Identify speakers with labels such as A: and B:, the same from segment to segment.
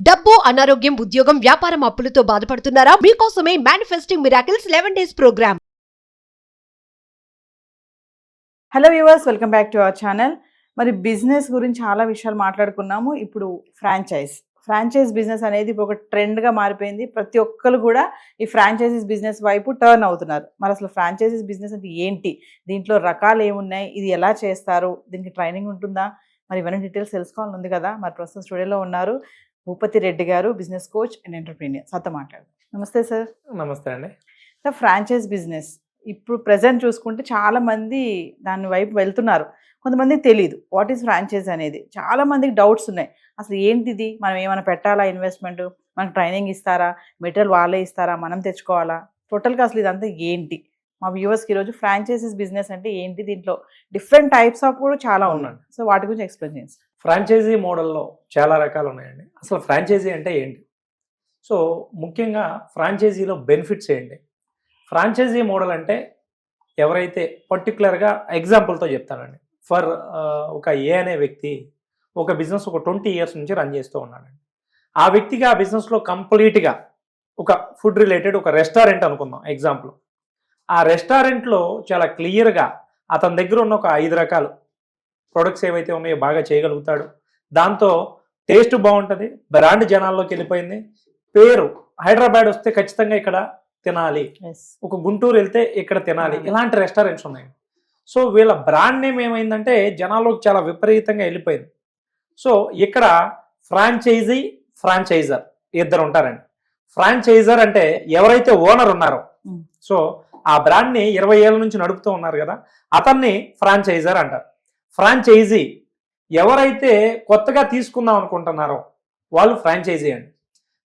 A: డబ్బు, అనారోగ్యం, ఉద్యోగం, వ్యాపారం అప్పులతో బాధపడుతున్నారా? మీకోసమే manifesting miracles 11 days program.
B: Hello viewers, welcome back to our channel. మరి బిజినెస్ గురించి చాలా విషయాలు మాట్లాడుకున్నాము. ఇప్పుడు ఫ్రాంచైజ్ బిజినెస్ అనేది ఇప్పుడు ఒక ట్రెండ్గా మారిపోయింది. ప్రతి ఒక్కరు కూడా ఈ ఫ్రాంచైజీస్ బిజినెస్ వైపు టర్న్ అవుతున్నారు. మరి అసలు ఫ్రాంచైజీస్ బిజినెస్ అంటే ఏంటి, దీంట్లో రకాలు ఏమున్నాయి, ఇది ఎలా చేస్తారు, దీనికి ట్రైనింగ్ ఉంటుందా, మరి ఇవన్నీ డీటెయిల్స్ తెలుసుకోవాలని ఉంది కదా. మరి ప్రస్తుతం స్టూడియోలో ఉన్నారు భూపతి రెడ్డి గారు, బిజినెస్ కోచ్ అండ్ ఎంటర్ప్రీనియర్. సార్తో మాట్లాడదాం. నమస్తే సార్.
C: నమస్తే అండి.
B: సార్, ఫ్రాంచైజ్ బిజినెస్ ఇప్పుడు ప్రజెంట్ చూసుకుంటే చాలా మంది దాని వైపు వెళ్తున్నారు. కొంతమందికి తెలియదు వాట్ ఈస్ ఫ్రాంచైజ్ అనేది. చాలా మందికి డౌట్స్ ఉన్నాయి. అసలు ఏంటిది, మనం ఏమైనా పెట్టాలా ఇన్వెస్ట్మెంట్, మనకు ట్రైనింగ్ ఇస్తారా, మెటీరియల్ వాళ్ళే ఇస్తారా, మనం తెచ్చుకోవాలా, టోటల్గా అసలు ఇదంతా ఏంటి? మా వ్యూవర్స్కి ఈరోజు ఫ్రాంచైజీస్ బిజినెస్ అంటే ఏంటి, దీంట్లో డిఫరెంట్ టైప్స్ ఆఫ్ కూడా చాలా ఉన్నాయి. సో వాటి గురించి ఎక్స్ప్లెయిన్ చేయండి.
C: ఫ్రాంచైజీ మోడల్లో చాలా రకాలు ఉన్నాయండి. అసలు ఫ్రాంచైజీ అంటే ఏంటి? సో ముఖ్యంగా ఫ్రాంచైజీలో బెనిఫిట్స్ ఏంటి? ఫ్రాంచైజీ మోడల్ అంటే ఎవరైతే పర్టికులర్గా ఎగ్జాంపుల్తో చెప్తానండి. ఫర్ ఒక ఏ అనే వ్యక్తి ఒక బిజినెస్ ఒక 20 years నుంచి రన్ చేస్తూ ఉన్నాడండి. ఆ వ్యక్తికి ఆ బిజినెస్లో కంప్లీట్గా ఒక ఫుడ్ రిలేటెడ్ ఒక రెస్టారెంట్ అనుకుందాం ఎగ్జాంపుల్. ఆ రెస్టారెంట్లో చాలా క్లియర్గా అతని దగ్గర ఉన్న ఒక 5 రకాలు ప్రొడక్ట్స్ ఏవైతే ఉన్నాయో బాగా చేయగలుగుతాడు. దాంతో టేస్ట్ బాగుంటుంది, బ్రాండ్ జనాల్లోకి వెళ్ళిపోయింది, పేరు హైదరాబాద్ వస్తే ఖచ్చితంగా ఇక్కడ తినాలి, ఒక గుంటూరు వెళ్తే ఇక్కడ తినాలి, ఇలాంటి రెస్టారెంట్స్ ఉన్నాయి. సో వీళ్ళ బ్రాండ్ నేమ్ ఏమైందంటే జనాల్లోకి చాలా విపరీతంగా వెళ్ళిపోయింది. సో ఇక్కడ ఫ్రాంచైజర్ ఇద్దరు ఉంటారండి. ఫ్రాంచైజర్ అంటే ఎవరైతే ఓనర్ ఉన్నారో, సో ఆ బ్రాండ్ని 20 ఏళ్ళ నుంచి నడుపుతూ ఉన్నారు కదా, అతన్ని ఫ్రాంచైజర్ అంటారు. ఫ్రాంచైజీ ఎవరైతే కొత్తగా తీసుకుందాం అనుకుంటున్నారో వాళ్ళు ఫ్రాంచైజీ అండి.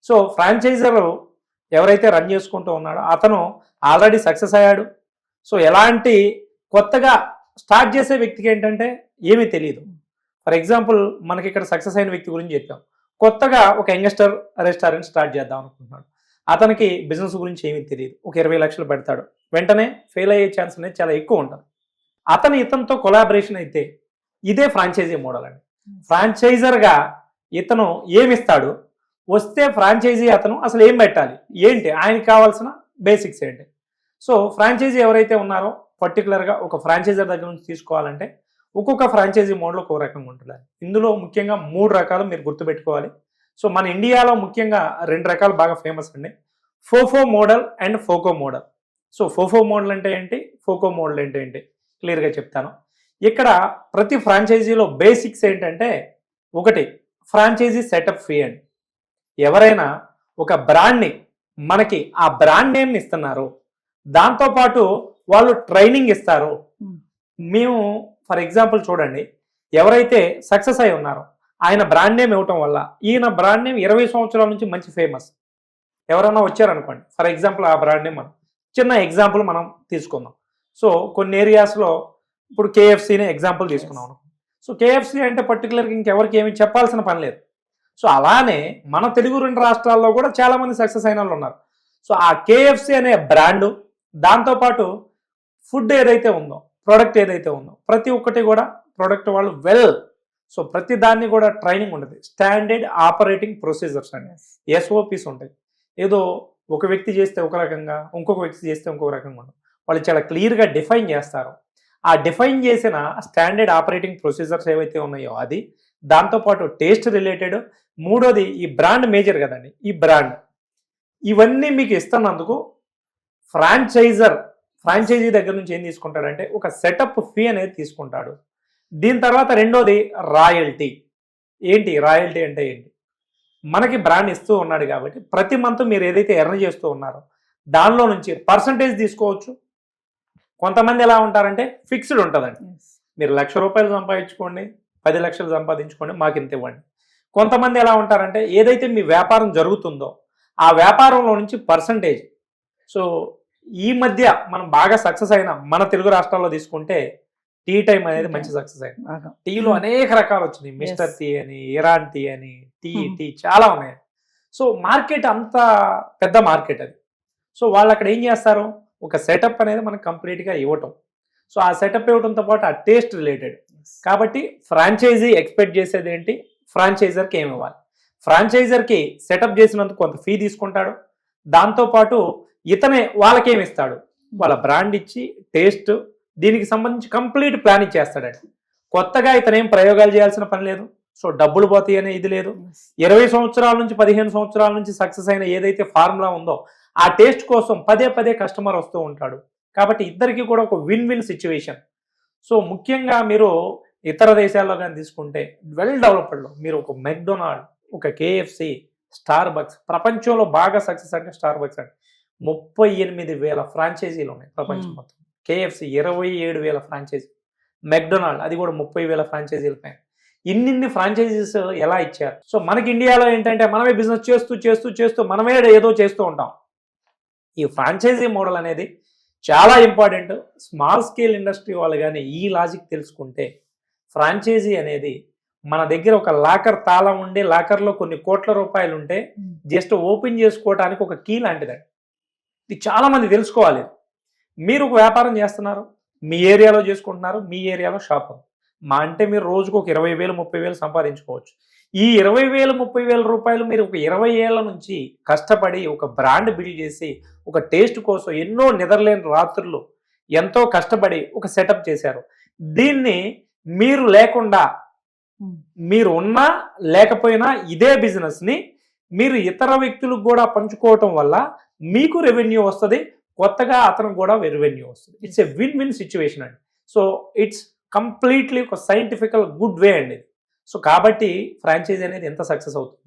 C: సో ఫ్రాంచైజర్ ఎవరైతే రన్ చేసుకుంటూ ఉన్నాడో అతను ఆల్రెడీ సక్సెస్ అయ్యాడు. సో ఎలాంటి కొత్తగా స్టార్ట్ చేసే వ్యక్తికి ఏంటంటే ఏమీ తెలియదు. ఫర్ ఎగ్జాంపుల్ మనకి ఇక్కడ సక్సెస్ అయిన వ్యక్తి గురించి చెప్పాం. కొత్తగా ఒక యంగ్స్టర్ రెస్టారెంట్ స్టార్ట్ చేద్దాం అనుకుంటున్నాడు. అతనికి బిజినెస్ గురించి ఏమీ తెలియదు. ఒక 20 లక్షలు పెడతాడు, వెంటనే ఫెయిల్ అయ్యే ఛాన్స్ అనేది చాలా ఎక్కువ ఉంటుంది. ఇతనితో కొలాబరేషన్ అయితే ఇదే ఫ్రాంచైజీ మోడల్ అండి. ఫ్రాంచైజర్గా ఇతను ఏమిస్తాడు, వస్తే ఫ్రాంచైజీ అతను అసలు ఏం పెట్టాలి, ఏంటి ఆయనకి కావాల్సిన బేసిక్స్ ఏంటి. సో ఫ్రాంచైజీ ఎవరైతే ఉన్నారో పర్టికులర్గా ఒక ఫ్రాంచైజర్ దగ్గర నుంచి తీసుకోవాలంటే ఒక్కొక్క ఫ్రాంచైజీ మోడల్ ఒక్కొక్క రకంగా ఉంటుంది. ఇందులో ముఖ్యంగా 3 రకాలు మీరు గుర్తుపెట్టుకోవాలి. సో మన ఇండియాలో ముఖ్యంగా 2 రకాలు బాగా ఫేమస్ అండి, FOFO model and FOCO model. So FOFO model అంటే ఏంటి, ఫోకో మోడల్ అంటే ఏంటి క్లియర్గా చెప్తాను. ఇక్కడ ప్రతి ఫ్రాంచైజీలో బేసిక్స్ ఏంటంటే, ఒకటి ఫ్రాంచైజీ సెటప్ ఫీ అండి. ఎవరైనా ఒక బ్రాండ్ని మనకి ఆ బ్రాండ్ నేమ్ని ఇస్తున్నారు, దాంతోపాటు వాళ్ళు ట్రైనింగ్ ఇస్తారు. మేము ఫర్ ఎగ్జాంపుల్ చూడండి, ఎవరైతే సక్సెస్ అయి ఉన్నారో ఆయన బ్రాండ్ నేమ్ ఇవ్వటం వల్ల ఈయన బ్రాండ్ నేమ్ 20 సంవత్సరాల నుంచి మంచి ఫేమస్. ఎవరైనా వచ్చారనుకోండి, ఫర్ ఎగ్జాంపుల్ ఆ బ్రాండ్ నేమ్ చిన్న ఎగ్జాంపుల్ మనం తీసుకుందాం. సో కొన్ని ఏరియాస్లో ఇప్పుడు KFCని ఎగ్జాంపుల్ తీసుకున్నాం. సో KFC అంటే పర్టికులర్గా ఇంకెవరికి ఏమి చెప్పాల్సిన పని లేదు. సో అలానే మన తెలుగు 2 రాష్ట్రాల్లో కూడా చాలామంది సక్సెస్ అయిన వాళ్ళు ఉన్నారు. సో ఆ KFC అనే బ్రాండు, దాంతోపాటు ఫుడ్ ఏదైతే ఉందో, ప్రోడక్ట్ ఏదైతే ఉందో, ప్రతి ఒక్కటి కూడా ప్రోడక్ట్ వాళ్ళు సో ప్రతి దాన్ని కూడా ట్రైనింగ్ ఉంటుంది. స్టాండర్డ్ ఆపరేటింగ్ ప్రొసీజర్స్ అండి, SOPs ఉంటాయి. ఏదో ఒక వ్యక్తి చేస్తే ఒక రకంగా, ఇంకొక వ్యక్తి చేస్తే ఇంకొక రకంగా ఉండదు. వాళ్ళు చాలా క్లియర్గా డిఫైన్ చేస్తారు. ఆ డిఫైన్ చేసిన స్టాండర్డ్ ఆపరేటింగ్ ప్రొసీజర్స్ ఏవైతే ఉన్నాయో అది, దాంతోపాటు టేస్ట్ రిలేటెడ్, మూడోది ఈ బ్రాండ్ మేజర్ కదండి, ఈ బ్రాండ్, ఇవన్నీ మీకు ఇస్తున్నందుకు ఫ్రాంచైజీ దగ్గర నుంచి ఏం తీసుకుంటాడంటే ఒక సెటప్ ఫీ అనేది తీసుకుంటాడు. దీని తర్వాత రెండోది రాయల్టీ. ఏంటి రాయల్టీ అంటే ఏంటి, మనకి బ్రాండ్ ఇస్తూ ఉన్నాడు కాబట్టి ప్రతి మంత్ మీరు ఏదైతే ఎర్న్ చేస్తూ ఉన్నారో దానిలో నుంచి పర్సంటేజ్ తీసుకోవచ్చు. కొంతమంది ఎలా ఉంటారంటే ఫిక్స్డ్ ఉంటుందండి, మీరు ₹1,00,000 సంపాదించుకోండి, 10 లక్షలు సంపాదించుకోండి, మాకు ఇంత ఇవ్వండి. కొంతమంది ఎలా ఉంటారంటే ఏదైతే మీ వ్యాపారం జరుగుతుందో ఆ వ్యాపారంలో నుంచి పర్సంటేజ్. సో ఈ మధ్య మనం బాగా సక్సెస్ అయిన మన తెలుగు రాష్ట్రాల్లో తీసుకుంటే టీ టైం అనేది మంచి సక్సెస్ అయింది. టీలో అనేక రకాలు వచ్చినాయి, మిస్టర్ టీ అని, ఇరాన్ టీ అని, టీ చాలా ఉన్నాయి. సో మార్కెట్ అంత పెద్ద మార్కెట్ అది. సో వాళ్ళు అక్కడ ఏం చేస్తారు, ఒక సెటప్ అనేది మనకు కంప్లీట్గా ఇవ్వటం. సో ఆ సెటప్ ఇవ్వడంతో పాటు ఆ టేస్ట్ రిలేటెడ్. కాబట్టి ఫ్రాంచైజీ ఎక్స్పెక్ట్ చేసేది ఏంటి, ఫ్రాంచైజర్కి ఏమి ఇవ్వాలి. ఫ్రాంచైజర్కి సెటప్ చేసినందుకు కొంత ఫీ తీసుకుంటాడు, దాంతోపాటు ఇతనే వాళ్ళకేమి ఇస్తాడు, వాళ్ళ బ్రాండ్ ఇచ్చి టేస్ట్ దీనికి సంబంధించి కంప్లీట్ ప్లాన్ ఇచ్చేస్తాడండి. కొత్తగా ఇతనేం ప్రయోగాలు చేయాల్సిన పని లేదు. సో డబ్బులు పోతాయి అనే ఇది లేదు. 20 సంవత్సరాల నుంచి 15 సంవత్సరాల నుంచి సక్సెస్ అయిన ఏదైతే ఫార్ములా ఉందో ఆ టేస్ట్ కోసం పదే పదే కస్టమర్ వస్తూ ఉంటాడు. కాబట్టి ఇద్దరికి కూడా ఒక విన్ విన్ సిచ్యువేషన్. సో ముఖ్యంగా మీరు ఇతర దేశాల్లో కానీ తీసుకుంటే వెల్ డెవలప్డ్లో మీరు ఒక మెక్డొనాల్డ్, ఒక కేఎఫ్సి, స్టార్ బక్స్, ప్రపంచంలో బాగా సక్సెస్ అంటే స్టార్ బక్స్ అంటే 38,000 ఫ్రాంచైజీలు ఉన్నాయి ప్రపంచం మొత్తం. కేఎఫ్సి 27,000 ఫ్రాంచైజీ, మెక్డొనాల్డ్ అది కూడా 30,000 ఫ్రాంచైజీల పైన. ఇన్ని ఫ్రాంచైజీస్ ఎలా ఇచ్చారు? సో మనకి ఇండియాలో ఏంటంటే మనమే బిజినెస్ చేస్తూ చేస్తూ చేస్తూ మనమే ఏదో చేస్తూ ఉంటాం. ఈ ఫ్రాంచైజీ మోడల్ అనేది చాలా ఇంపార్టెంట్. స్మాల్ స్కేల్ ఇండస్ట్రీ వాళ్ళు కానీ ఈ లాజిక్ తెలుసుకుంటే ఫ్రాంచైజీ అనేది మన దగ్గర ఒక లాకర్ తాళం ఉండే లాకర్లో కొన్ని కోట్ల రూపాయలు ఉంటే జస్ట్ ఓపెన్ చేసుకోవడానికి ఒక కీ లాంటిదండి. ఇది చాలా మంది తెలుసుకోవాలి. మీరు ఒక వ్యాపారం చేస్తున్నారు, మీ ఏరియాలో చేసుకుంటున్నారు, మీ ఏరియాలో షాప్ ఉంది. మా అంటే మీరు రోజుకు ఒక 20,000 30,000 సంపాదించుకోవచ్చు. ఈ 20,000 30,000 రూపాయలు మీరు ఒక 20 ఏళ్ల నుంచి కష్టపడి ఒక బ్రాండ్ బిల్డ్ చేసి ఒక టేస్ట్ కోసం ఎన్నో నిద్రలేని రాత్రులు ఎంతో కష్టపడి ఒక సెటప్ చేశారు. దీన్ని మీరు లేకుండా, మీరు ఉన్నా లేకపోయినా ఇదే బిజినెస్ని మీరు ఇతర వ్యక్తులకు కూడా పంచుకోవటం వల్ల మీకు రెవెన్యూ వస్తుంది, కొత్తగా అతనికి కూడా రెవెన్యూ వస్తుంది. It's a win win situation అండి. సో ఇట్స్ కంప్లీట్లీ ఒక సైంటిఫికల్ గుడ్ వే అండి. సో కాబట్టి ఫ్రాంచైజీ అనేది ఎంత సక్సెస్ అవుతుంది.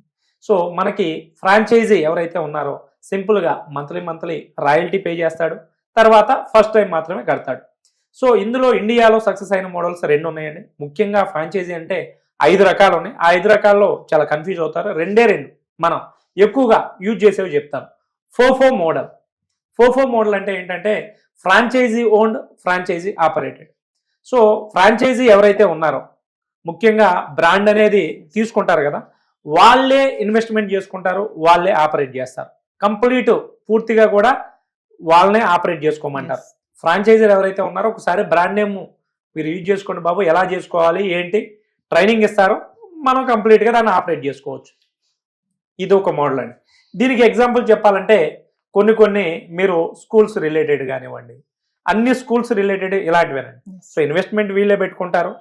C: సో మనకి ఫ్రాంచైజీ ఎవరైతే ఉన్నారో సింపుల్గా మంత్లీ రాయల్టీ పే చేస్తాడు, తర్వాత ఫస్ట్ టైం మాత్రమే కడతాడు. సో ఇందులో ఇండియాలో సక్సెస్ అయిన మోడల్స్ 2 ఉన్నాయండి. ముఖ్యంగా ఫ్రాంచైజీ అంటే 5 రకాలు ఉన్నాయి. ఆ 5 రకాల్లో చాలా కన్ఫ్యూజ్ అవుతారు. 2 మనం ఎక్కువగా యూజ్ చేసేవి చెప్తాను. ఫోఫో మోడల్. ఫోఫో మోడల్ అంటే ఏంటంటే franchisee owned, franchisee operated. So franchisee ఎవరైతే ఉన్నారో ముఖ్యంగా బ్రాండ్ అనేది తీసుకుంటారు కదా, వాళ్ళే ఇన్వెస్ట్మెంట్ చేసుకుంటారు, వాళ్ళే ఆపరేట్ చేస్తారు. కంప్లీట్ పూర్తిగా కూడా వాళ్ళనే ఆపరేట్ చేసుకోమంటారు. ఫ్రాంచైజర్ ఎవరైతే ఉన్నారో ఒకసారి బ్రాండ్ నేమ్ మీరు యూజ్ చేసుకోండి బాబు, ఎలా చేసుకోవాలి ఏంటి ట్రైనింగ్ ఇస్తారు, మనం కంప్లీట్గా దాన్ని ఆపరేట్ చేసుకోవచ్చు. ఇది ఒక మోడల్ అండి. దీనికి ఎగ్జాంపుల్ చెప్పాలంటే కొన్ని మీరు స్కూల్స్ రిలేటెడ్ కానివ్వండి, అన్ని స్కూల్స్ రిలేటెడ్ ఇలాంటివేనండి. సో ఇన్వెస్ట్మెంట్ వీళ్ళే పెట్టుకుంటారు,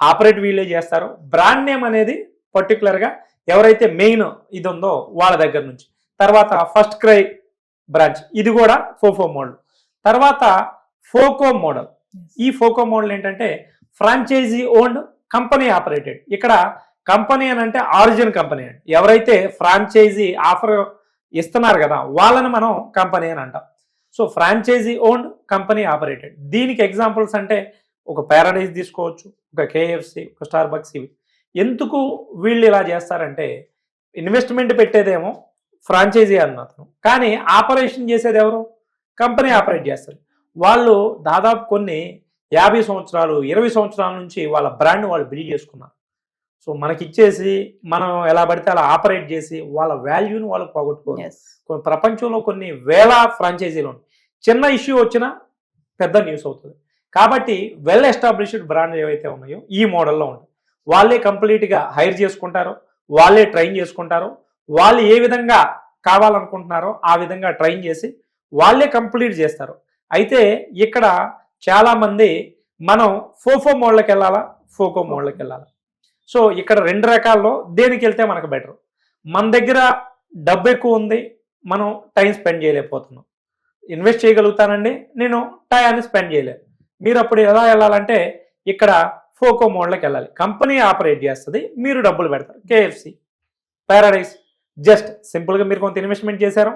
C: ఆపరేట్ వీళ్ళే చేస్తారు. బ్రాండ్ నేమ్ అనేది పర్టికులర్గా ఎవరైతే మెయిన్ ఇది ఉందో వాళ్ళ దగ్గర నుంచి. తర్వాత ఫస్ట్ క్రై బ్రాంచ్, ఇది కూడా ఫోఫో మోడల్. తర్వాత ఫోకో మోడల్. ఈ ఫోకో మోడల్ ఏంటంటే ఫ్రాంచైజీ ఓన్డ్, కంపెనీ ఆపరేటెడ్. ఇక్కడ కంపెనీ అని అంటే ఆరిజిన్ కంపెనీ అండి. ఎవరైతే ఫ్రాంచైజీ ఆఫర్ ఇస్తున్నారు కదా వాళ్ళని మనం కంపెనీ అని అంటాం. So franchise owned, company operated. దీనికి ఎగ్జాంపుల్స్ అంటే ఒక ప్యారడైజ్ తీసుకోవచ్చు, ఒక కేఎఫ్సి, ఒక స్టార్ బక్స్. ఇవి ఎందుకు వీళ్ళు ఇలా చేస్తారంటే ఇన్వెస్ట్మెంట్ పెట్టేదేమో ఫ్రాంచైజీ అన్నతను, కానీ ఆపరేషన్ చేసేది ఎవరు? కంపెనీ ఆపరేట్ చేస్తారు. వాళ్ళు దాదాపు కొన్ని 50 సంవత్సరాలు 20 సంవత్సరాల నుంచి వాళ్ళ బ్రాండ్ వాళ్ళు బిల్డ్ చేసుకున్నారు. సో మనకిచ్చేసి మనం ఎలా పడితే అలా ఆపరేట్ చేసి వాళ్ళ వాల్యూని వాళ్ళు పోగొట్టుకోవాలి. ప్రపంచంలో కొన్ని వేల ఫ్రాంచైజీలు ఉన్నాయి. చిన్న ఇష్యూ వచ్చినా పెద్ద న్యూస్ అవుతుంది. కాబట్టి వెల్ ఎస్టాబ్లిష్డ్ బ్రాండ్ ఏవైతే ఉన్నాయో ఈ మోడల్లో ఉంటాయి. వాళ్ళే కంప్లీట్గా హైర్ చేసుకుంటారు, వాళ్ళే ట్రైన్ చేసుకుంటారు, వాళ్ళు ఏ విధంగా కావాలనుకుంటున్నారో ఆ విధంగా ట్రైన్ చేసి వాళ్ళే కంప్లీట్ చేస్తారు. అయితే ఇక్కడ చాలామంది మనం ఫోఫో మోడల్కి వెళ్ళాలా, ఫోకో మోడల్కి వెళ్ళాలా. సో ఇక్కడ 2 రకాల్లో దేనికి వెళ్తే మనకు బెటర్? మన దగ్గర డబ్బు ఎక్కువ ఉంది, మనం టైం స్పెండ్ చేయలేకపోతున్నాం. ఇన్వెస్ట్ చేయగలుగుతానండి, నేను టైంని స్పెండ్ చేయలేను. మీరు అప్పుడు ఎలా వెళ్ళాలంటే ఇక్కడ ఫోకో మోడల్కి వెళ్ళాలి. కంపెనీ ఆపరేట్ చేస్తుంది, మీరు డబ్బులు పెడతారు. కేఎఫ్సి, ప్యారడైజ్ జస్ట్ సింపుల్గా మీరు కొంత ఇన్వెస్ట్మెంట్ చేశారు,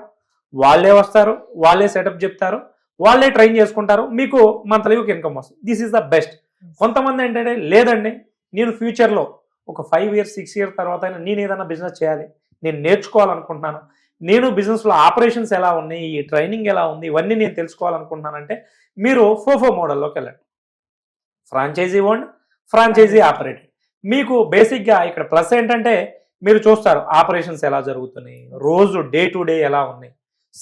C: వాళ్ళే వస్తారు, వాళ్ళే సెటప్ చెప్తారు, వాళ్ళే ట్రైన్ చేసుకుంటారు, మీకు మంత్లీ ఒక ఇన్కమ్ వస్తుంది. This is the best. కొంతమంది ఏంటంటే లేదండి, నేను ఫ్యూచర్లో ఒక 5 years 6 years తర్వాత నేను ఏదైనా బిజినెస్ చేయాలి, నేను నేర్చుకోవాలనుకుంటున్నాను, నేను బిజినెస్లో ఆపరేషన్స్ ఎలా ఉన్నాయి, ఈ ట్రైనింగ్ ఎలా ఉంది, ఇవన్నీ నేను తెలుసుకోవాలనుకుంటున్నానంటే మీరు ఫోఫో మోడల్లోకి వెళ్ళండి. Franchisee owned, franchisee operated. మీకు బేసిక్గా ఇక్కడ ప్లస్ ఏంటంటే మీరు చూస్తారు ఆపరేషన్స్ ఎలా జరుగుతున్నాయి, రోజు డే టు డే ఎలా ఉన్నాయి,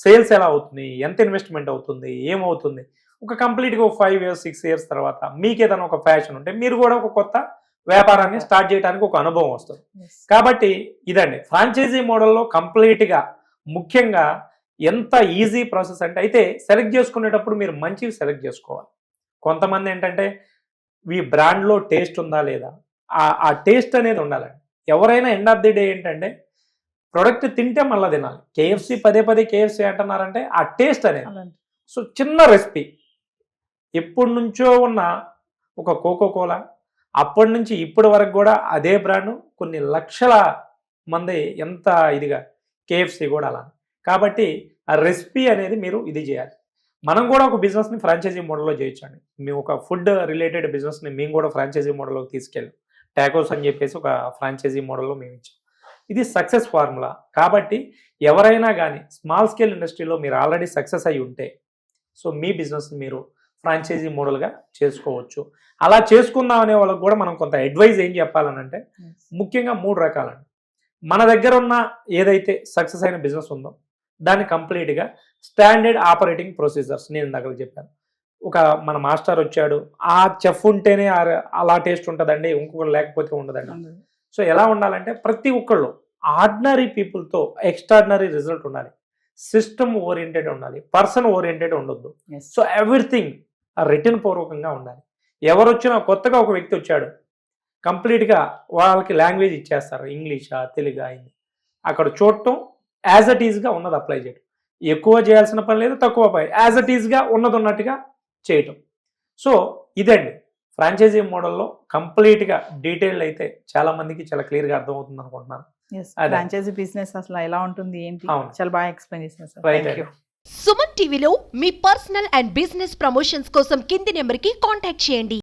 C: సేల్స్ ఎలా అవుతున్నాయి, ఎంత ఇన్వెస్ట్మెంట్ అవుతుంది, ఏమవుతుంది. ఒక కంప్లీట్గా ఒక 5 years 6 years తర్వాత మీకు ఏదైనా ఒక ప్యాషన్ ఉంటే మీరు కూడా ఒక కొత్త వ్యాపారాన్ని స్టార్ట్ చేయడానికి ఒక అనుభవం వస్తుంది. కాబట్టి ఇదండి ఫ్రాంచైజీ మోడల్లో కంప్లీట్గా ముఖ్యంగా ఎంత ఈజీ ప్రాసెస్ అంటే, అయితే సెలెక్ట్ చేసుకునేటప్పుడు మీరు మంచివి సెలెక్ట్ చేసుకోవాలి. కొంతమంది ఏంటంటే ఈ బ్రాండ్లో టేస్ట్ ఉందా లేదా, ఆ టేస్ట్ అనేది ఉండాలండి. ఎవరైనా ఎండ్ ఆఫ్ ది డే ఏంటంటే ప్రొడక్ట్ తింటే మళ్ళీ తినాలి. కేఎఫ్సి పదే కేఎఫ్సి అంటున్నారంటే ఆ టేస్ట్ అనేది. సో చిన్న రెసిపీ, ఎప్పటి నుంచో ఉన్న ఒక కోకోకోలా అప్పటి నుంచి ఇప్పటి వరకు కూడా అదే బ్రాండ్, కొన్ని లక్షల మంది ఎంత ఇదిగా కేఎఫ్సి కూడా అలా. కాబట్టి ఆ రెసిపీ అనేది మీరు ఇది చేయాలి. మనం కూడా ఒక బిజినెస్ని ఫ్రాంచైజీ మోడల్లో చేయొచ్చండి. మేము ఒక ఫుడ్ రిలేటెడ్ బిజినెస్ని మేము కూడా ఫ్రాంచైజీ మోడల్లోకి తీసుకెళ్ళాం. టాకోస్ అని చెప్పేసి ఒక ఫ్రాంచైజీ మోడల్లో మేము ఇచ్చాం. ఇది సక్సెస్ ఫార్ములా. కాబట్టి ఎవరైనా కానీ స్మాల్ స్కేల్ ఇండస్ట్రీలో మీరు ఆల్రెడీ సక్సెస్ అయి ఉంటే సో మీ బిజినెస్ని మీరు ఫ్రాంచైజీ మోడల్గా చేసుకోవచ్చు. అలా చేసుకుందాం అనే వాళ్ళకి కూడా మనం కొంత అడ్వైజ్ ఏం చెప్పాలనంటే, ముఖ్యంగా 3 రకాలండి. మన దగ్గర ఉన్న ఏదైతే సక్సెస్ అయిన బిజినెస్ ఉందో దాన్ని కంప్లీట్గా స్టాండర్డ్ ఆపరేటింగ్ ప్రొసీజర్స్ నేను ఇందాక చెప్పాను. ఒక మన మాస్టర్ వచ్చాడు, ఆ చెఫ్ ఉంటేనే అలా టేస్ట్ ఉంటుందండి, ఇంకొకరు లేకపోతే ఉండదండి. సో ఎలా ఉండాలంటే ప్రతి ఒక్కళ్ళు ఆర్డినరీ పీపుల్తో ఎక్స్ట్రాడినరీ రిజల్ట్ ఉండాలి. సిస్టమ్ ఓరియంటెడ్ ఉండాలి, పర్సన్ ఓరియంటెడ్ ఉండొద్దు. సో ఎవ్రీథింగ్ రిటర్న్ పూర్వకంగా ఉండాలి. ఎవరు వచ్చినా కొత్తగా ఒక వ్యక్తి వచ్చాడు, కంప్లీట్గా వాళ్ళకి లాంగ్వేజ్ ఇచ్చేస్తారు, ఇంగ్లీషా తెలుగా అయింది. అక్కడ చూడటం యాజ్ అట్ ఈజ్గా ఉన్నది అప్లై చేయడం, ఎక్కువ చేయాల్సిన పని లేదు, తక్కువ పని, యాజ్ అట్ ఈజ్గా ఉన్నది ఉన్నట్టుగా చేయటం. సో ఇదండి ఫ్రాంచైజీ మోడల్లో కంప్లీట్గా డీటెయిల్ అయితే చాలా మందికి చాలా క్లియర్గా అర్థమవుతుంది అనుకుంటున్నాను.
B: ఫ్రాంచైజీ బిజినెస్ అసలు ఎలా ఉంటుంది ఏంటి చాలా బాగా ఎక్స్ప్లెయిన్ చేశారు.
C: రైట్.
A: సుమన్ టీవీలో మీ పర్సనల్ అండ్ బిజినెస్ ప్రమోషన్స్ కోసం కింది నెంబర్కి కాంటాక్ట్ చేయండి.